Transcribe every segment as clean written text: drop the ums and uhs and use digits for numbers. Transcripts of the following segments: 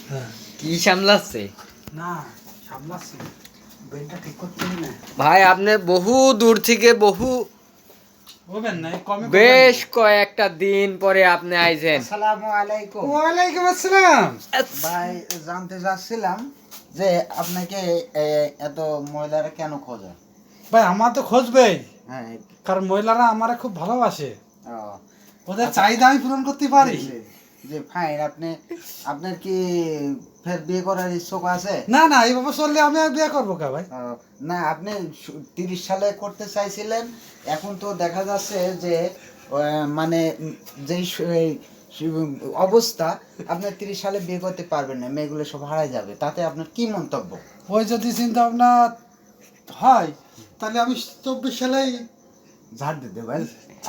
হ্যাঁ কি সামলাচ্ছে? না সামলাচ্ছি, ব্রেনটা ঠিক করতে না। ভাই আপনি বহু দূর থেকে বলবেন না কমে বেশ কয়েকটা দিন পরে আপনি আইছেন। আসসালামু আলাইকুম। ওয়ালাইকুম আসসালাম। ভাই জানতে চাচ্ছিলাম যে আপনাকে এত মহিলারা কেন খোঁজে? ভাই আমার তো খুঁজবেই, হ্যাঁ। কারণ মহিলারা আমারে খুব ভালোবাসে, ও, ওদের চাহিদা আমি পূরণ করতে পারি। যে ফাইন, আপনার কি ফের বিয়ে করার ইচ্ছুক আছে? না না, এইভাবে চললে আমি আর বিয়ে করবো কা ভাই? ও, না আপনি 30 সালে করতে চাইছিলেন, এখন তো দেখা যাচ্ছে যে মানে যেই অবস্থা, আপনার 30 সালে বিয়ে করতে পারবেন না, মেয়েগুলো সব হারাই যাবে, তাতে আপনার কি মন্তব্য? ওই যদি চিন্তা ভাবনা হয় তাহলে আমি 24 সালেই ঝাড় দিয়ে দেবেন?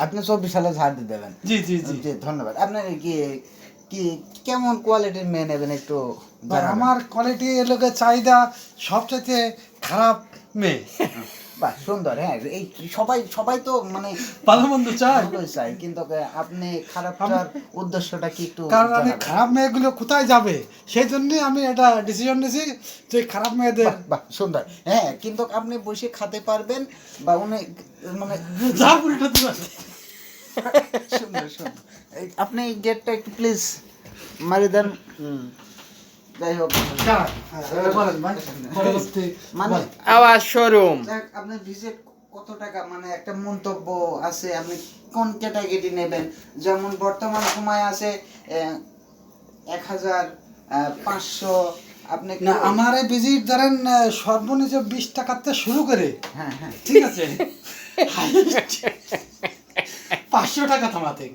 আপনি 24 সালে ঝাড় দিয়ে দেবেন? জি জি জি। জি ধন্যবাদ। আপনার কি কি কেমন কোয়ালিটির মেয়ে নেবেন একটু ভাই জানাবেন? আমার কোয়ালিটি এলাকার চাহিদা সবচেয়ে খারাপ মেয়ে। বাহ সুন্দর। হ্যাঁ, এই সবাই সবাই তো মানে ভালো মন্দ চাই, ভালোই চাই, কিন্তু আপনি খারাপ চাওয়ার উদ্দেশ্যটা কি একটু কারণ আমি জানাবেন? খারাপ মেয়েগুলো কোথায় যাবে সেই জন্যই আমি এটা ডিসিশন নিয়েছি যে খারাপ মেয়েদের। বাহ, বাহ সুন্দর। হ্যাঁ, কিন্তু আপনি বসে খেতে পারবেন বা উনি মানে যা উল্টো দিবা। সুন্দর সুন্দর। আপনি গেটটা একটু প্লিজ মারি দেন। যাই হোক, মানে আওয়াজ শোরুম। যাক, আপনার ভিজিট কত টাকা, মানে একটা মন্তব্য আছে, আপনি কোন ক্যাটাগরি নেবেন? যেমন বর্তমান সময় আছে 1500, আপনি না আমার এই ভিজিট ধরেন সর্বনিম্ন 20 টাকাতে শুরু করে, হ্যাঁ হ্যাঁ, ঠিক আছে, 500 টাকা থামাতে।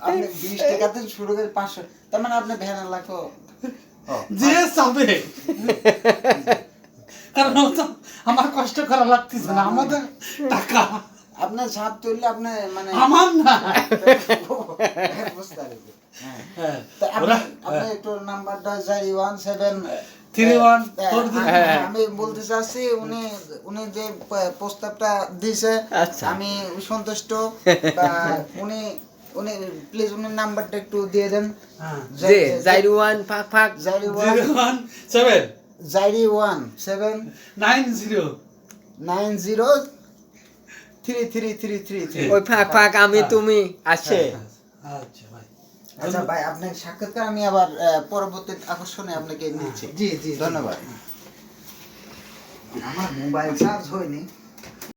আপনি 20 টাকাতে শুরু করে 500, তার মানে আপনি ভ্যান লাখো যে চাবে, কারণ ও তো আমার কষ্ট করা লাগতেছে না, আমাদের টাকা আপনার ঝাঁপ তুললে আপনি মানে আমার না। বুঝতে পারবে। হ্যাঁ, হ্যাঁ, তা আপনি ওরা আপনি একটু নাম্বারটা 017 31 তোর দিন। আমি বলতে চাচ্ছি, উনি উনি যে প্রস্তাবটা দিয়েছে আচ্ছা। আমি সন্তুষ্ট। বা উনি উনি প্লিজ উনি নাম্বারটা একটু দিয়ে দেন। হ্যাঁ, যে 01 ফাক ফাক 017 017 90 90 333333। ওই ফাক ফাক আমি তুমি আছে। আচ্ছা ভাই, আচ্ছা ভাই, আপনার সাক্ষাৎকার আমি আবার পরবর্তী আকর্ষণে আপনাকে নিচ্ছি। জি জি ধন্যবাদ। আমার মোবাইল চার্জ হয়নি।